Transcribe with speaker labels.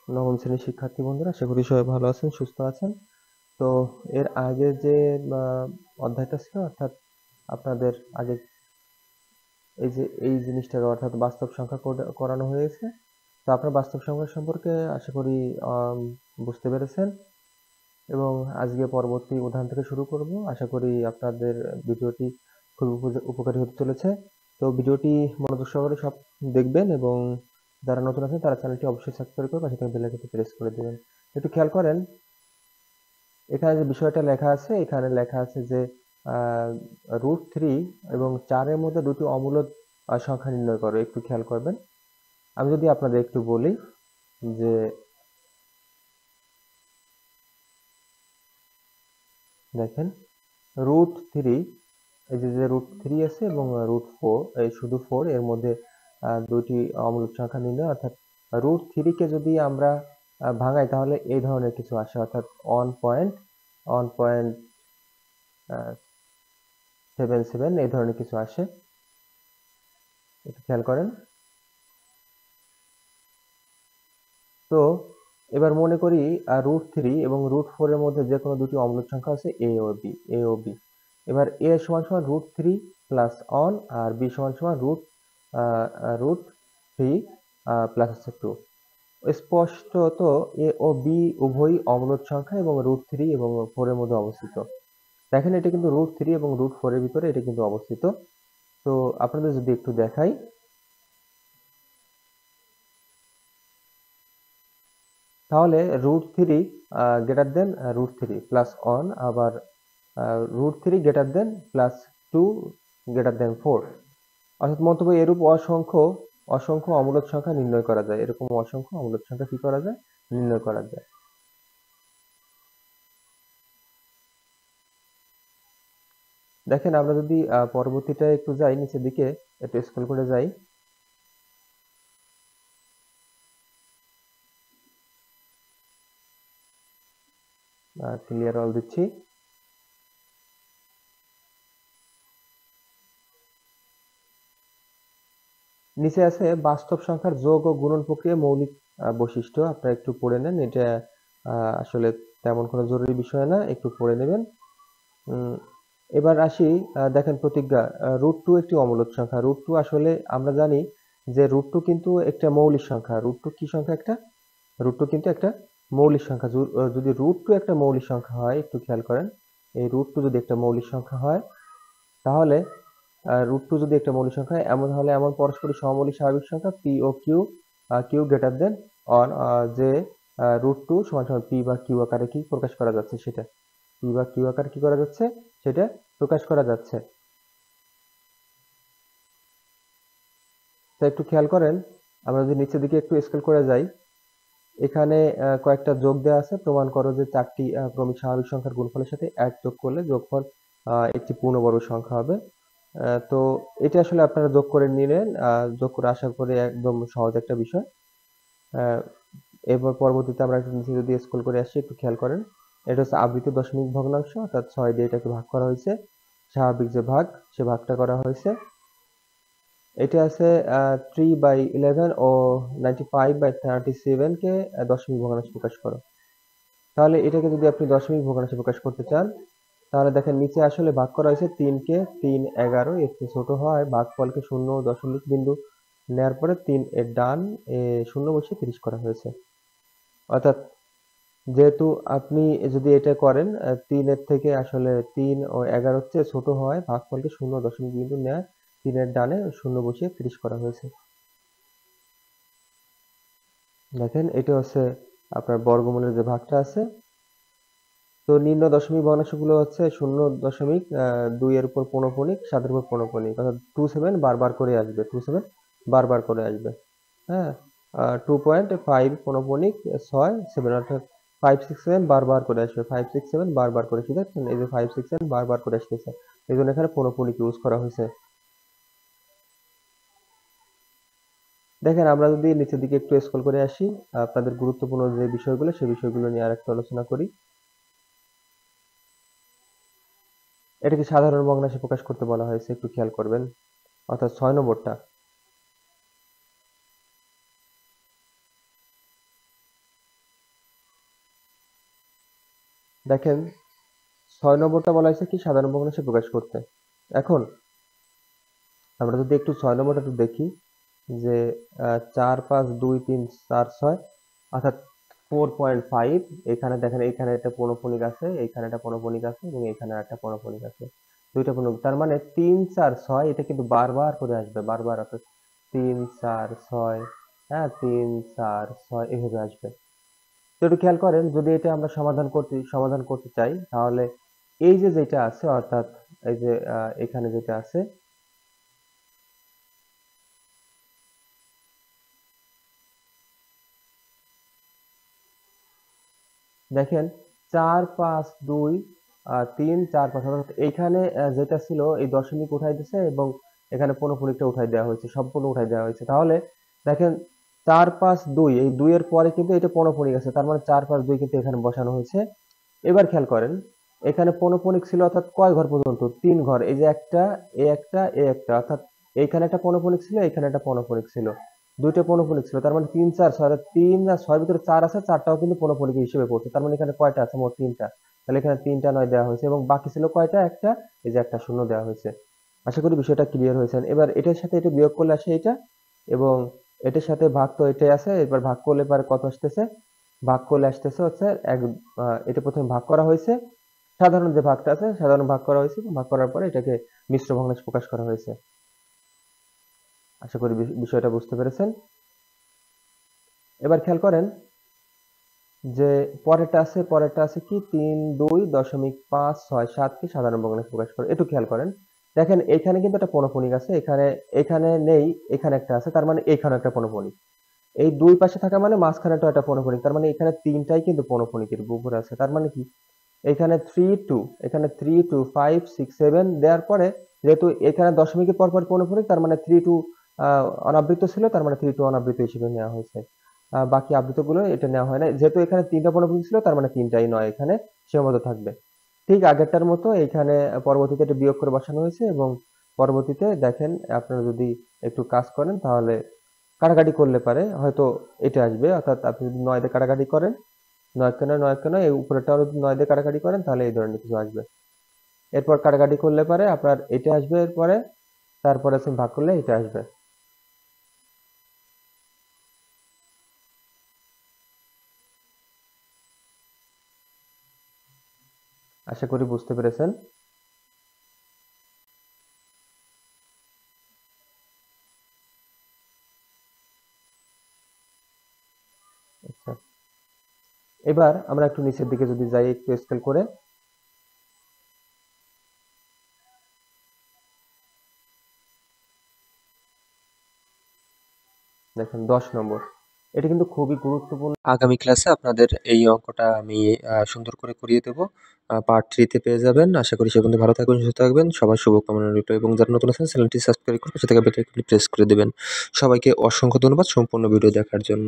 Speaker 1: নবম শ্রেণীর শিক্ষার্থী বন্ধুরা, আশা করি সবাই ভালো আছেন, সুস্থ আছেন। তো এর আগে যে অধ্যায়টা ছিল, অর্থাৎ আপনাদের আগে এই জিনিসটাকে অর্থাৎ বাস্তব সংখ্যা করানো হয়েছে। তো আপনারা বাস্তব সংখ্যা সম্পর্কে আশা করি বুঝতে পেরেছেন, এবং আজকে পরবর্তী উদাহরণ থেকে শুরু করব। আশা করি আপনাদের ভিডিওটি খুব উপকারী হতে চলেছে। তো ভিডিওটি মনোযোগ সহকারে সব দেখবেন, এবং যারা নতুন আছেন তারা চ্যানেলটি অবশ্যই সাবস্ক্রাইব করে পাশে থাকা বেল আইকনটি প্রেস করে দেবেন। একটু খেয়াল করেন, এখানে যে বিষয়টা লেখা আছে, এখানে লেখা আছে যে √3 এবং 4 এর মধ্যে দুটি অমূলদ সংখ্যা নির্ণয় করো। একটু খেয়াল করবেন, আমি যদি আপনাদের একটু বলি যে দেখেন, √3, এই যে √3 আছে এবং √4, এই শুধু 4 এর মধ্যে দুটি অমূলদ সংখ্যা নির্ণয়, অর্থাৎ √3 কে যদি আমরা ভাঙাই তাহলে এই ধরনের কিছু আসে, অর্থাৎ 1.77 এই ধরনের কিছু আসে। একটু খেয়াল করেন। তো এবার মনে করি √3 এবং √4 এর মধ্যে যে কোনো দুটি অম্লক সংখ্যা আছে a ও b। এবার a সমান সমান √3 প্লাস 1 আর b সমান সমান √3 প্লাস হচ্ছে 2। স্পষ্টত a ও b উভয়ই অম্লক সংখ্যা এবং √3 এবং 4 এর মধ্যে অবস্থিত। দেখেন, এটা কিন্তু √3 এবং √4 এর ভিতরে এটা কিন্তু অবস্থিত। তো আপনাদের যদি একটু দেখাই, তাহলে √3 গ্রেটার দেন √3 প্লাস 1, আবার √3 greater than plus 2 greater than 4। অর্থাৎ মন্তব্য, এরূপ অসংখ্য অসংখ্য অমূলদ সংখ্যা নির্ণয় করা যায়। এরকম অসংখ্য অমূলদ সংখ্যা কি করা যায়? নির্ণয় করা যায়। দেখেন, আমরা যদি পরবর্তীটা একটু যাই, নিচের দিকে একটু স্ক্রল করে যাই, ক্লিয়ার অল দিচ্ছি। নিচে আছে বাস্তব সংখ্যার যোগ ও গুণন প্রক্রিয়া মৌলিক বৈশিষ্ট্য। আপনারা একটু পড়ে নেন, এটা আসলে তেমন কোনো জরুরি বিষয় না, একটু পড়ে নেবেন। এবার আসি, দেখেন প্রতিজ্ঞা, √2 একটি অমূলদ সংখ্যা। √2 আসলে আমরা জানি যে √2 কিন্তু একটা মৌলিক সংখ্যা। √2 কি সংখ্যা? একটা √2 কিন্তু একটা মৌলিক সংখ্যা। যদি √2 একটা মৌলিক সংখ্যা হয়, একটু খেয়াল করেন, এই √2 যদি একটা মৌলিক সংখ্যা হয়, তাহলে √2 যদি একটা মৌলিক সংখ্যা হয়, হলে এমন পরস্পরিক সহমৌলিক স্বাভাবিক সংখ্যা p ও q, q গ্রেটার দেন 1, যে √2 সমান সমান p বা q আকারে কি প্রকাশ করা যাচ্ছে, সেটা p বা q আকারে কি করা যাচ্ছে, সেটা প্রকাশ করা যাচ্ছে। তা একটু খেয়াল করেন, আমরা যদি নিচের দিকে একটু স্ক্রল করে যাই, এখানে কয়েকটা যোগ দেওয়া আছে। প্রমাণ করো যে 4টি ক্রমিক স্বাভাবিক সংখ্যার গুণফলের সাথে 1 যোগ করলে যোগফল একটি পূর্ণবর্গ সংখ্যা হবে। তো এটা আসলে আপনারা যোগ করে নিলেন, যোগ করে আশা করি একদম সহজ একটা বিষয়। এরপর পরবর্তীতে আমরা একটু নিচে যদি স্ক্রল করে আসি, একটু খেয়াল করেন, এটা হচ্ছে আবৃত দশমিক ভগ্নাংশ, অর্থাৎ 6 দিয়ে এটাকে ভাগ করা হয়েছে। স্বাভাবিক যে ভাগ, সে ভাগটা করা হয়েছে। এটা আছে 3/11 ও 95/37 কে দশমিক ভগ্নাংশে প্রকাশ করো। তাহলে এটাকে যদি আপনি দশমিক ভগ্নাংশে প্রকাশ করতে চান, তাহলে দেখেন নিচে আসলে ভাগ করা হয়েছে 3 কে 3, 11 এর চেয়ে ছোট হয় ভাগফলকে শূন্য দশমিক বিন্দু নেওয়ার পরে 3 এর ডান শূন্য বসিয়ে 30 করা হয়েছে। অর্থাৎ যেহেতু আপনি যদি এটা করেন, 3 এর থেকে আসলে 3 ও 11 এর চেয়ে ছোট হয় ভাগফলকে শূন্য দশমিক বিন্দু নেয়, 3 এর ডানে শূন্য বসিয়ে 30 করা হয়েছে। দেখেন, এটা হচ্ছে আপনার বর্গমূলের যে ভাগটা আছে। তো নিম্ন দশমিক ভগ্নাংশগুলো হচ্ছে 0.2 এর উপর পৌনঃপুনিক, 7 এর উপর পৌনঃপুনিক, অর্থাৎ 27 বারবার করে আসবে, 27 বারবার করে আসবে। হ্যাঁ, 2.5 পৌনঃপুনিক 6 7, অর্থাৎ 5 6 7 বারবার করে আসবে, 5 6 7 বারবার করে। ঠিক আছে, এই যে 5 6 7 বারবার করে আসতেছে, এই জন্য এখানে পৌনঃপুনিক ইউজ করা হয়েছে। দেখেন, আমরা যদি নিচের দিকে একটু স্ক্রল করে আসি, আপনাদের গুরুত্বপূর্ণ যে বিষয়গুলো, সেই বিষয়গুলো নিয়ে আরেকটু আলোচনা করি। এটাকে সাধারণ ভগ্নাংশে প্রকাশ করতে বলা হয়েছে, একটু খেয়াল করবেন, অর্থাৎ 6 নম্বরটা। দেখেন 6 নম্বরটা বলা হয়েছে কি সাধারণ ভগ্নাংশে প্রকাশ করতে। এখন আমরা যদি একটু 6 নম্বরটা একটু দেখি যে 4 5 2 3 4 6 অর্থাৎ 4.5। এখানে দেখেন এখানে একটা পৌনঃপুনিক আছে, এখানে একটা পৌনঃপুনিক আছে এবং এখানে একটা পৌনঃপুনিক আছে, দুইটা পৌনঃপুনিক। তার মানে 3 4 6 এটা কিন্তু বারবার করে আসবে, বারবার, অর্থাৎ 3 4 6, হ্যাঁ 3 4 6 এভাবে আসবে। তো একটু খেয়াল করেন, যদি এটা আমরা সমাধান করতে চাই তাহলে এই যে যেটা আছে অর্থাৎ এই যে এখানে যেটা আছে, দেখেন 4 5 2 3 4 5, অর্থাৎ এইখানে যেটা ছিল এই দশমিক উঠাই দিছে এবং এখানে পৌনঃপুনিকটা উঠাই দেওয়া হয়েছে, সম্পূর্ণ উঠাই দেওয়া হয়েছে। তাহলে দেখেন 4 5 2, এই 2 এর পরে কিন্তু এটা পৌনঃপুনিক আছে, তার মানে 4 5 2 কিন্তু এখানে বসানো হয়েছে। এবার খেয়াল করেন এখানে পৌনঃপুনিক ছিল অর্থাৎ কয় ঘর পর্যন্ত, 3 ঘর। এই যে একটা, এ একটা, এ একটা, অর্থাৎ এইখানে একটা পৌনঃপুনিক ছিল, এখানে একটা পৌনঃপুনিক ছিল, দুইটা পৌনঃপুনিক ছিল। তার মানে 3 4 6, 3 আর 6 এর ভিতরে 4 আছে, 4টাও কিন্তু পৌনঃপুনিক হিসেবে পড়ছে। তার মানে এখানে কয়টা আছে, মোট 3টা। তাহলে এখানে 3টা 9 দেওয়া হয়েছে এবং বাকি ছিল কয়টা, একটা, এই যে একটা শূন্য দেওয়া হয়েছে। আশা করি বিষয়টা ক্লিয়ার হয়েছে। এবার এটার সাথে এটা বিয়োগ করলে আসে এটা, এবং এটার সাথে ভাগ তো এটাই আছে, এবার ভাগ করলে পরে কত আসতেছে, ভাগ করলে আসতেছে হচ্ছে এক, এটা প্রথমে ভাগ করা হয়েছে, সাধারণ যে ভাগটা আছে সাধারণ ভাগ করা হয়েছে, ভাগ করার পরে এটাকে মিশ্র ভগ্নাংশে প্রকাশ করা হয়েছে। আশা করি বিষয়টা বুঝতে পেরেছেন। এবার খেয়াল করেন যে পরেরটা আছে কি 3.2.567 কে সাধারণ ভগ্নাংশে প্রকাশ করে। একটু খেয়াল করেন, দেখেন এখানে কিন্তু একটা পৌনঃপুনিক আছে, এখানে এখানে নেই, এখানে একটা আছে, তার মানে এখানে একটা পৌনঃপুনিক। এই দুই পাশে থাকা মানে মাঝখানেটাও একটা পৌনঃপুনিক, তার মানে এখানে তিনটাই কিন্তু পৌনঃপুনিকের উপরে আছে। তার মানে কি এখানে 3 2, এখানে 3 2 5 6 7 দেওয়ার পরে যেহেতু এখানে দশমিকের পর পর পৌনঃপুনিক, তার মানে 3 2 অনাবৃত ছিল, তার মানে 3 2 অনাবৃত হিসেবে নেওয়া হয়েছে। বাকি আবৃতগুলো এটা নেওয়া হয় না, যেহেতু এখানে তিনটা পৌনঃপুনিক ছিল, তার মানে তিনটাই নয় এখানে সীমাবদ্ধ থাকবে। ঠিক আগেরটার মতো এইখানে পরবর্তীতে এটা বিয়োগ করে বসানো হয়েছে এবং পরবর্তীতে দেখেন আপনারা যদি একটু কাজ করেন তাহলে কাটাকাটি করলে পারে হয়তো এটা আসবে, অর্থাৎ আপনি যদি 9 দিয়ে কাটাকাটি করেন, 9 কেন 9 কেন এই উপরেরটাও যদি 9 দিয়ে কাটাকাটি করেন তাহলে এই ধরনের কিছু আসবে। এরপর কাটাকাটি করলে পারে আপনার এটা আসবে, এরপরে তারপরে আপনি ভাগ করলে এটা আসবে। আশা করি বুঝতে পেরেছেন। আচ্ছা, এবার আমরা একটু নিচের দিকে যদি যাই একটু স্কেল করে, দেখেন 10 নম্বর, এটা কিন্তু খুবই গুরুত্বপূর্ণ।
Speaker 2: আগামী ক্লাসে আপনাদের এই অঙ্কটা আমি সুন্দর করে করিয়ে দেবো। পার্ট 3 পেয়ে যাবেন। আশা করি সে পর্যন্ত ভালো থাকবেন, সুস্থ থাকবেন। সবার শুভকামনা রইলো এবং যারা নতুন আছেন চ্যানেলটি সাবস্ক্রাইব করে পাশে থাকা বেল আইকনটি প্রেস করে দেবেন। সবাইকে অসংখ্য ধন্যবাদ সম্পূর্ণ ভিডিও দেখার জন্য।